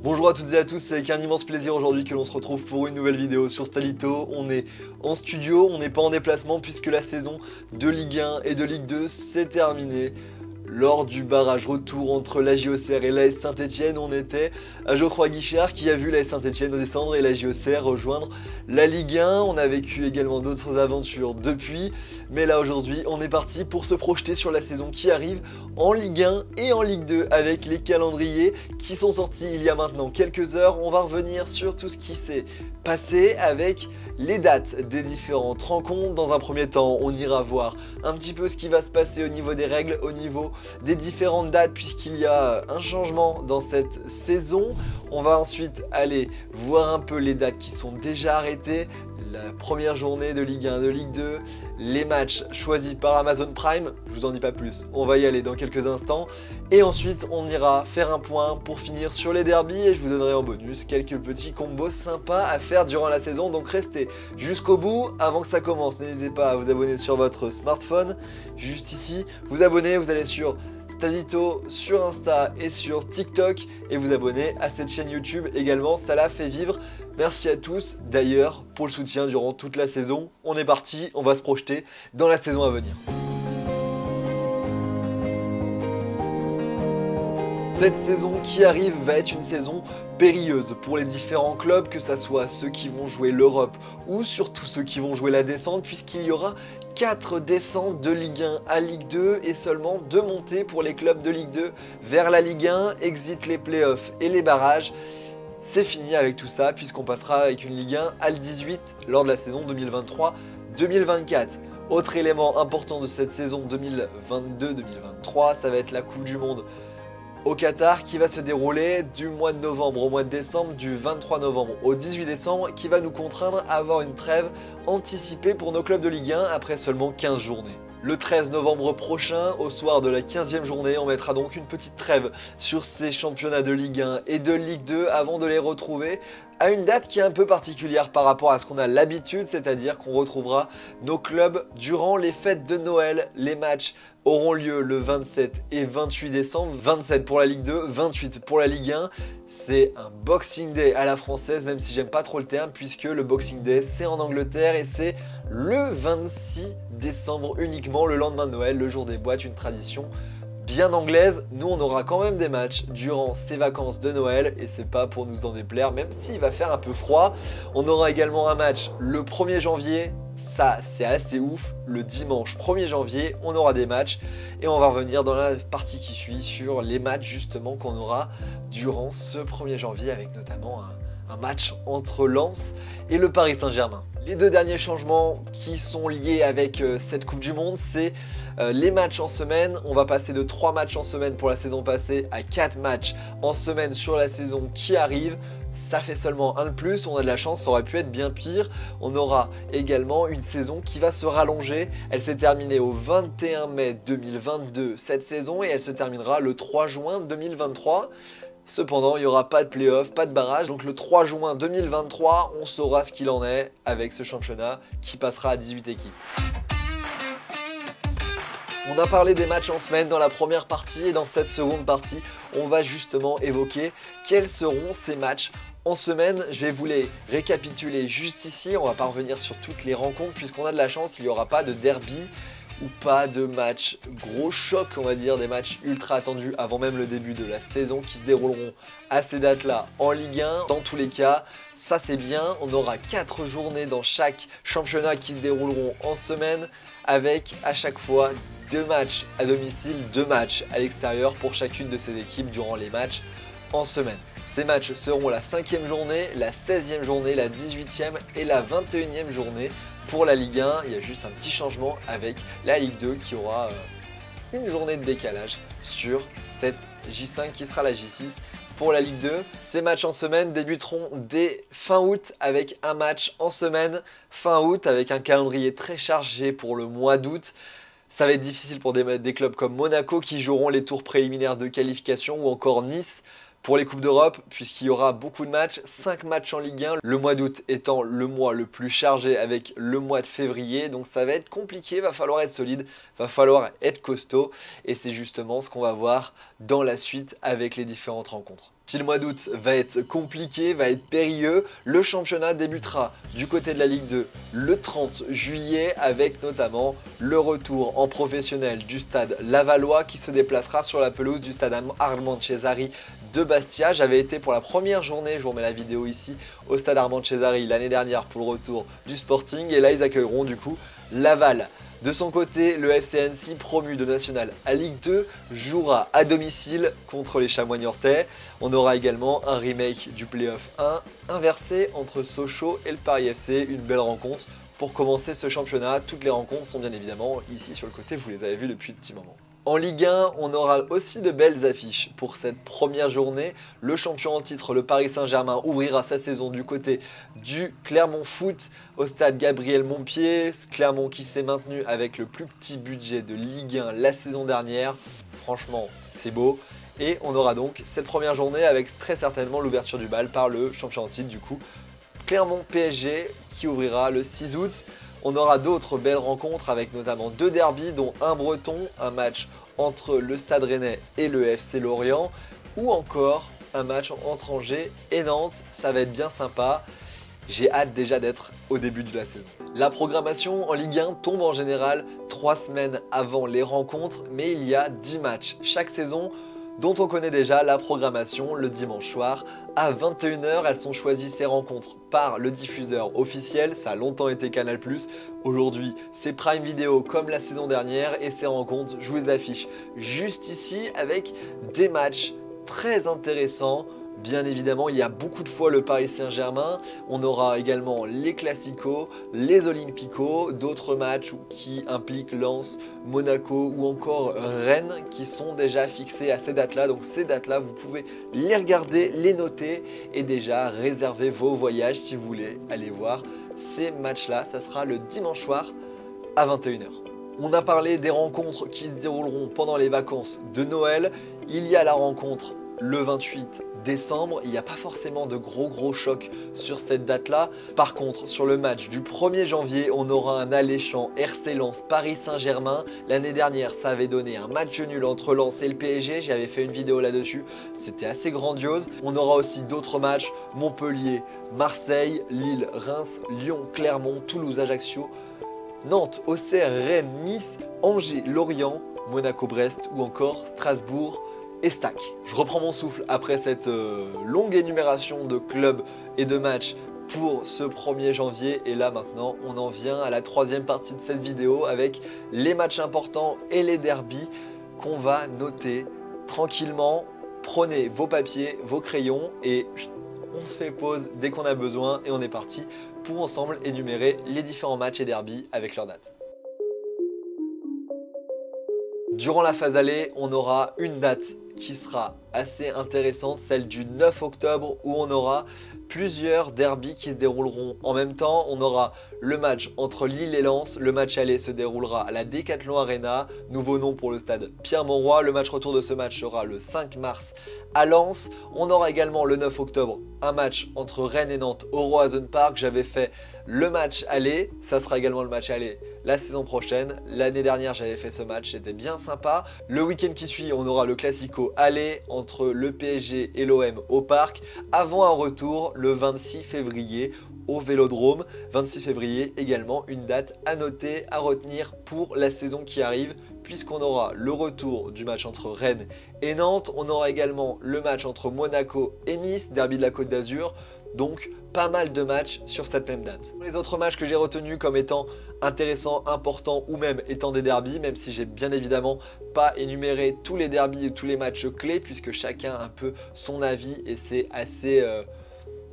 Bonjour à toutes et à tous, c'est avec un immense plaisir aujourd'hui que l'on se retrouve pour une nouvelle vidéo sur Stalito. On est en studio, on n'est pas en déplacement puisque la saison de Ligue 1 et de Ligue 2 s'est terminée. Lors du barrage retour entre la JOCR et l'AS Saint-Etienne, on était à Geoffroy-Guichard qui a vu l'AS Saint-Etienne descendre et la JOCR rejoindre la Ligue 1. On a vécu également d'autres aventures depuis, mais là aujourd'hui on est parti pour se projeter sur la saison qui arrive en Ligue 1 et en Ligue 2 avec les calendriers qui sont sortis il y a maintenant quelques heures. On va revenir sur tout ce qui s'est passé avec les dates des différentes rencontres. Dans un premier temps, on ira voir un petit peu ce qui va se passer au niveau des règles, au niveau des différentes dates puisqu'il y a un changement dans cette saison. On va ensuite aller voir un peu les dates qui sont déjà arrêtées, la première journée de Ligue 1, de Ligue 2, les matchs choisis par Amazon Prime, je vous en dis pas plus, on va y aller dans quelques instants. Et ensuite on ira faire un point pour finir sur les derbies et je vous donnerai en bonus quelques petits combos sympas à faire durant la saison. Donc restez jusqu'au bout. Avant que ça commence, n'hésitez pas à vous abonner sur votre smartphone, juste ici, vous abonnez, vous allez sur Stadito sur Insta et sur TikTok et vous abonner à cette chaîne YouTube également, ça la fait vivre. Merci à tous d'ailleurs pour le soutien durant toute la saison. On est parti, on va se projeter dans la saison à venir. Cette saison qui arrive va être une saison périlleuse pour les différents clubs, que ce soit ceux qui vont jouer l'Europe ou surtout ceux qui vont jouer la descente, puisqu'il y aura 4 descentes de Ligue 1 à Ligue 2 et seulement 2 montées pour les clubs de Ligue 2 vers la Ligue 1, exit les playoffs et les barrages. C'est fini avec tout ça puisqu'on passera avec une Ligue 1 à l'18 lors de la saison 2023-2024. Autre élément important de cette saison 2022-2023, ça va être la Coupe du Monde au Qatar qui va se dérouler du mois de novembre au mois de décembre, du 23 novembre au 18 décembre, qui va nous contraindre à avoir une trêve anticipée pour nos clubs de Ligue 1 après seulement 15 journées. Le 13 novembre prochain, au soir de la 15e journée, on mettra donc une petite trêve sur ces championnats de Ligue 1 et de Ligue 2 avant de les retrouver à une date qui est un peu particulière par rapport à ce qu'on a l'habitude, c'est-à-dire qu'on retrouvera nos clubs durant les fêtes de Noël. Les matchs auront lieu le 27 et 28 décembre, 27 pour la Ligue 2, 28 pour la Ligue 1. C'est un Boxing Day à la française, même si j'aime pas trop le terme, puisque le Boxing Day c'est en Angleterre et c'est le 26 décembre uniquement, le lendemain de Noël, le jour des boîtes, une tradition bien anglaise. Nous on aura quand même des matchs durant ces vacances de Noël et c'est pas pour nous en déplaire, même s'il va faire un peu froid. On aura également un match le 1er janvier, ça c'est assez ouf, le dimanche 1er janvier on aura des matchs et on va revenir dans la partie qui suit sur les matchs justement qu'on aura durant ce 1er janvier avec notamment un match entre Lens et le Paris Saint-Germain. Les deux derniers changements qui sont liés avec cette Coupe du Monde, c'est les matchs en semaine. On va passer de 3 matchs en semaine pour la saison passée à 4 matchs en semaine sur la saison qui arrive. Ça fait seulement un de plus, on a de la chance, ça aurait pu être bien pire. On aura également une saison qui va se rallonger. Elle s'est terminée au 21 mai 2022 cette saison et elle se terminera le 3 juin 2023. Cependant, il n'y aura pas de play-off, pas de barrage. Donc le 3 juin 2023, on saura ce qu'il en est avec ce championnat qui passera à 18 équipes. On a parlé des matchs en semaine dans la première partie et dans cette seconde partie, on va justement évoquer quels seront ces matchs en semaine. Je vais vous les récapituler juste ici. On va pas revenir sur toutes les rencontres puisqu'on a de la chance, il n'y aura pas de derby ou pas de match gros choc, on va dire, des matchs ultra attendus avant même le début de la saison qui se dérouleront à ces dates-là en Ligue 1. Dans tous les cas, ça c'est bien, on aura 4 journées dans chaque championnat qui se dérouleront en semaine avec à chaque fois 2 matchs à domicile, 2 matchs à l'extérieur pour chacune de ces équipes durant les matchs en semaine. Ces matchs seront la 5e journée, la 16e journée, la 18e et la 21e journée. Pour la Ligue 1, il y a juste un petit changement avec la Ligue 2 qui aura une journée de décalage sur cette J5 qui sera la J6 pour la Ligue 2. Ces matchs en semaine débuteront dès fin août avec un match en semaine fin août avec un calendrier très chargé pour le mois d'août. Ça va être difficile pour des clubs comme Monaco qui joueront les tours préliminaires de qualification ou encore Nice pour les Coupes d'Europe puisqu'il y aura beaucoup de matchs, 5 matchs en Ligue 1, le mois d'août étant le mois le plus chargé avec le mois de février, donc ça va être compliqué, va falloir être solide, va falloir être costaud et c'est justement ce qu'on va voir dans la suite avec les différentes rencontres. Si le mois d'août va être compliqué, va être périlleux, le championnat débutera du côté de la Ligue 2 le 30 juillet avec notamment le retour en professionnel du stade lavallois qui se déplacera sur la pelouse du stade Armand Cesari de Bastia. J'avais été pour la première journée, je vous remets la vidéo ici, au stade Armand Cesari l'année dernière pour le retour du Sporting et là ils accueilleront du coup Laval. De son côté, le FC Annecy, promu de National à Ligue 2, jouera à domicile contre les Chamois niortais. On aura également un remake du Playoff 1 inversé entre Sochaux et le Paris FC, une belle rencontre pour commencer ce championnat. Toutes les rencontres sont bien évidemment ici sur le côté, vous les avez vues depuis un petit moment. En Ligue 1, on aura aussi de belles affiches pour cette première journée. Le champion en titre, le Paris Saint-Germain, ouvrira sa saison du côté du Clermont Foot au stade Gabriel Montpied. Clermont qui s'est maintenu avec le plus petit budget de Ligue 1 la saison dernière. Franchement, c'est beau. Et on aura donc cette première journée avec très certainement l'ouverture du bal par le champion en titre du coup. Clermont PSG qui ouvrira le 6 août. On aura d'autres belles rencontres avec notamment 2 derbys dont un breton, un match entre le Stade Rennais et le FC Lorient ou encore un match entre Angers et Nantes, ça va être bien sympa. J'ai hâte déjà d'être au début de la saison. La programmation en Ligue 1 tombe en général 3 semaines avant les rencontres, mais il y a 10 matchs chaque saison dont on connaît déjà la programmation le dimanche soir à 21 h. Elles sont choisies ces rencontres par le diffuseur officiel, ça a longtemps été Canal+. Aujourd'hui, c'est Prime Video comme la saison dernière et ces rencontres, je vous les affiche juste ici avec des matchs très intéressants. Bien évidemment, il y a beaucoup de fois le Paris Saint-Germain. On aura également les Classicos, les Olympicos, d'autres matchs qui impliquent Lens, Monaco ou encore Rennes qui sont déjà fixés à ces dates-là. Donc ces dates-là, vous pouvez les regarder, les noter et déjà réserver vos voyages si vous voulez aller voir ces matchs-là. Ça sera le dimanche soir à 21 h. On a parlé des rencontres qui se dérouleront pendant les vacances de Noël. Il y a la rencontre le 28 décembre, il n'y a pas forcément de gros chocs sur cette date-là. Par contre, sur le match du 1er janvier, on aura un alléchant RC Lens Paris Saint-Germain. L'année dernière, ça avait donné un match nul entre Lens et le PSG. J'avais fait une vidéo là-dessus. C'était assez grandiose. On aura aussi d'autres matchs. Montpellier, Marseille, Lille, Reims, Lyon, Clermont, Toulouse, Ajaccio, Nantes, Auxerre, Rennes, Nice, Angers, Lorient, Monaco-Brest ou encore Strasbourg et Stack. Je reprends mon souffle après cette longue énumération de clubs et de matchs pour ce 1er janvier et là maintenant on en vient à la 3e partie de cette vidéo avec les matchs importants et les derbys qu'on va noter tranquillement. Prenez vos papiers, vos crayons et on se fait pause dès qu'on a besoin et on est parti pour ensemble énumérer les différents matchs et derbys avec leurs dates. Durant la phase aller, on aura une date qui sera assez intéressante, celle du 9 octobre où on aura plusieurs derbys qui se dérouleront en même temps. On aura le match entre Lille et Lens, le match aller se déroulera à la Decathlon Arena, nouveau nom pour le stade Pierre-Mauroy. Le match retour de ce match sera le 5 mars à Lens. On aura également le 9 octobre un match entre Rennes et Nantes au Roazhon Park. J'avais fait le match aller, ça sera également le match aller la saison prochaine. L'année dernière j'avais fait ce match, c'était bien sympa. Le week-end qui suit, on aura le Classico aller entre le PSG et l'OM au Parc, avant un retour le 26 février au Vélodrome. 26 février également, une date à noter, à retenir pour la saison qui arrive, puisqu'on aura le retour du match entre Rennes et Nantes. On aura également le match entre Monaco et Nice, derby de la Côte d'Azur. Donc pas mal de matchs sur cette même date. Les autres matchs que j'ai retenus comme étant intéressants, importants ou même étant des derbys, même si j'ai bien évidemment pas énuméré tous les derbys ou tous les matchs clés puisque chacun a un peu son avis et c'est assez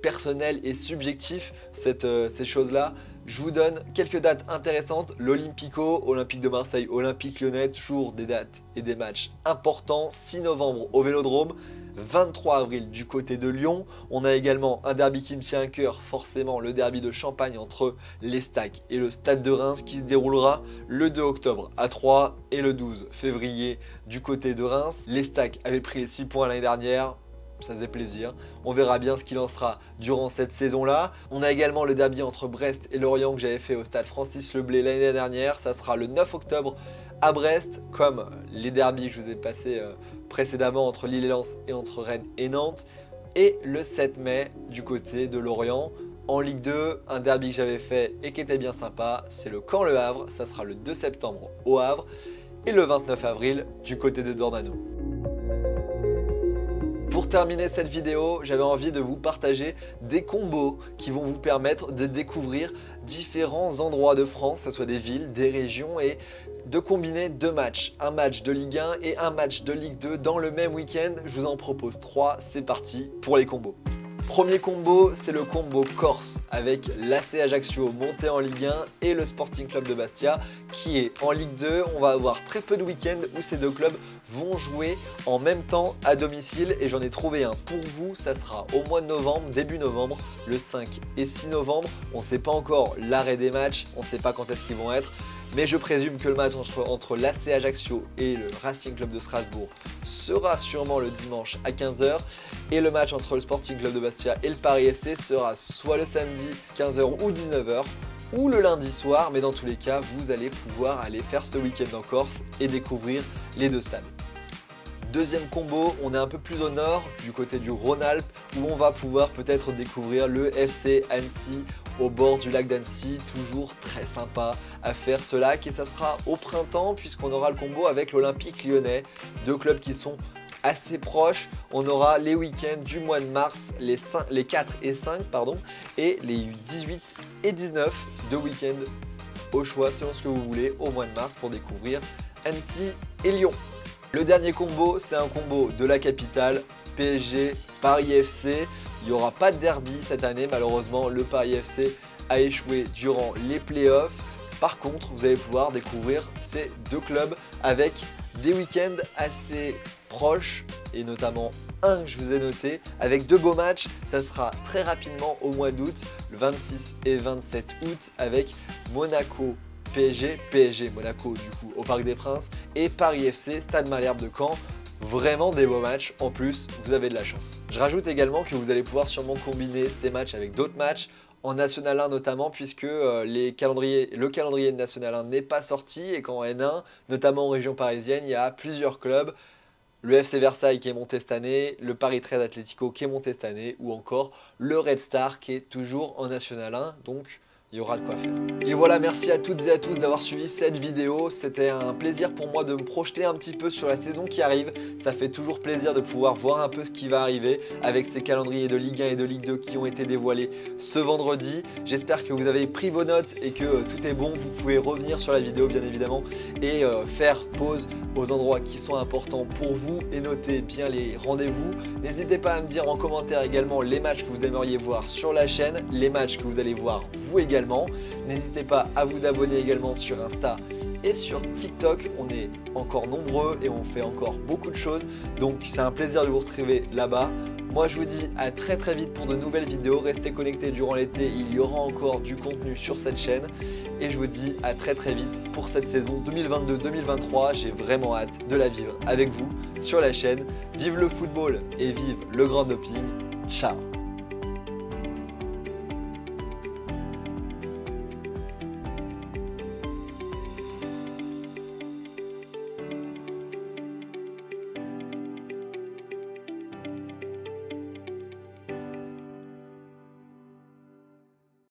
personnel et subjectif ces choses-là. Je vous donne quelques dates intéressantes. L'Olympico, Olympique de Marseille, Olympique Lyonnais, toujours des dates et des matchs importants. 6 novembre au Vélodrome, 23 avril du côté de Lyon. On a également un derby qui me tient à cœur, forcément le derby de Champagne entre les Stacks et le Stade de Reims qui se déroulera le 2 octobre à Troyes et le 12 février du côté de Reims. Les Stacks avaient pris les 6 points l'année dernière. Ça faisait plaisir. On verra bien ce qu'il en sera durant cette saison-là. On a également le derby entre Brest et Lorient que j'avais fait au stade Francis Leblay l'année dernière. Ça sera le 9 octobre à Brest. Comme les derbys que je vous ai passés précédemment entre Lille et Lens et entre Rennes et Nantes. Et le 7 mai du côté de Lorient. En Ligue 2, un derby que j'avais fait et qui était bien sympa, c'est le Caen-Le Havre. Ça sera le 2 septembre au Havre. Et le 29 avril du côté de Dornano. Pour terminer cette vidéo, j'avais envie de vous partager des combos qui vont vous permettre de découvrir différents endroits de France, que ce soit des villes, des régions, et de combiner deux matchs. Un match de Ligue 1 et un match de Ligue 2 dans le même week-end. Je vous en propose 3, c'est parti pour les combos. Premier combo, c'est le combo Corse avec l'AC Ajaccio monté en Ligue 1 et le Sporting Club de Bastia qui est en Ligue 2. On va avoir très peu de week-ends où ces deux clubs vont jouer en même temps à domicile et j'en ai trouvé un pour vous. Ça sera au mois de novembre, début novembre, le 5 et 6 novembre. On ne sait pas encore l'arrêt des matchs, on ne sait pas quand est-ce qu'ils vont être. Mais je présume que le match entre l'AC Ajaccio et le Racing Club de Strasbourg sera sûrement le dimanche à 15 h. Et le match entre le Sporting Club de Bastia et le Paris FC sera soit le samedi 15 h ou 19 h ou le lundi soir. Mais dans tous les cas, vous allez pouvoir aller faire ce week-end en Corse et découvrir les deux stades. Deuxième combo, on est un peu plus au nord, du côté du Rhône-Alpes, où on va pouvoir peut-être découvrir le FC Annecy au bord du lac d'Annecy. Toujours très sympa à faire ce lac et ça sera au printemps puisqu'on aura le combo avec l'Olympique Lyonnais, deux clubs qui sont assez proches. On aura les week-ends du mois de mars, les 4 et 5 et les 18 et 19 de week-end au choix selon ce que vous voulez au mois de mars pour découvrir Annecy et Lyon. Le dernier combo, c'est un combo de la capitale, PSG, Paris FC. Il n'y aura pas de derby cette année, malheureusement, le Paris FC a échoué durant les playoffs. Par contre, vous allez pouvoir découvrir ces deux clubs avec des week-ends assez proches et notamment un que je vous ai noté avec deux beaux matchs. Ça sera très rapidement au mois d'août, le 26 et 27 août avec Monaco PSG Monaco du coup au Parc des Princes et Paris FC Stade Malherbe de Caen. Vraiment des beaux matchs, en plus vous avez de la chance. Je rajoute également que vous allez pouvoir sûrement combiner ces matchs avec d'autres matchs en National 1 notamment puisque le calendrier de National 1 n'est pas sorti et qu'en N1, notamment en région parisienne, il y a plusieurs clubs. Le FC Versailles qui est monté cette année, le Paris 13 Atlético qui est monté cette année ou encore le Red Star qui est toujours en National 1. Donc il y aura de quoi faire. Et voilà, merci à toutes et à tous d'avoir suivi cette vidéo. C'était un plaisir pour moi de me projeter un petit peu sur la saison qui arrive. Ça fait toujours plaisir de pouvoir voir un peu ce qui va arriver avec ces calendriers de Ligue 1 et de Ligue 2 qui ont été dévoilés ce vendredi. J'espère que vous avez pris vos notes et que tout est bon. Vous pouvez revenir sur la vidéo bien évidemment et faire pause aux endroits qui sont importants pour vous et noter bien les rendez-vous. N'hésitez pas à me dire en commentaire également les matchs que vous aimeriez voir sur la chaîne, les matchs que vous allez voir vous également. N'hésitez pas à vous abonner également sur Insta et sur TikTok. On est encore nombreux et on fait encore beaucoup de choses. Donc c'est un plaisir de vous retrouver là-bas. Moi je vous dis à très vite pour de nouvelles vidéos. Restez connectés durant l'été, il y aura encore du contenu sur cette chaîne. Et je vous dis à très vite pour cette saison 2022-2023. J'ai vraiment hâte de la vivre avec vous sur la chaîne. Vive le football et vive le grand doping. Ciao!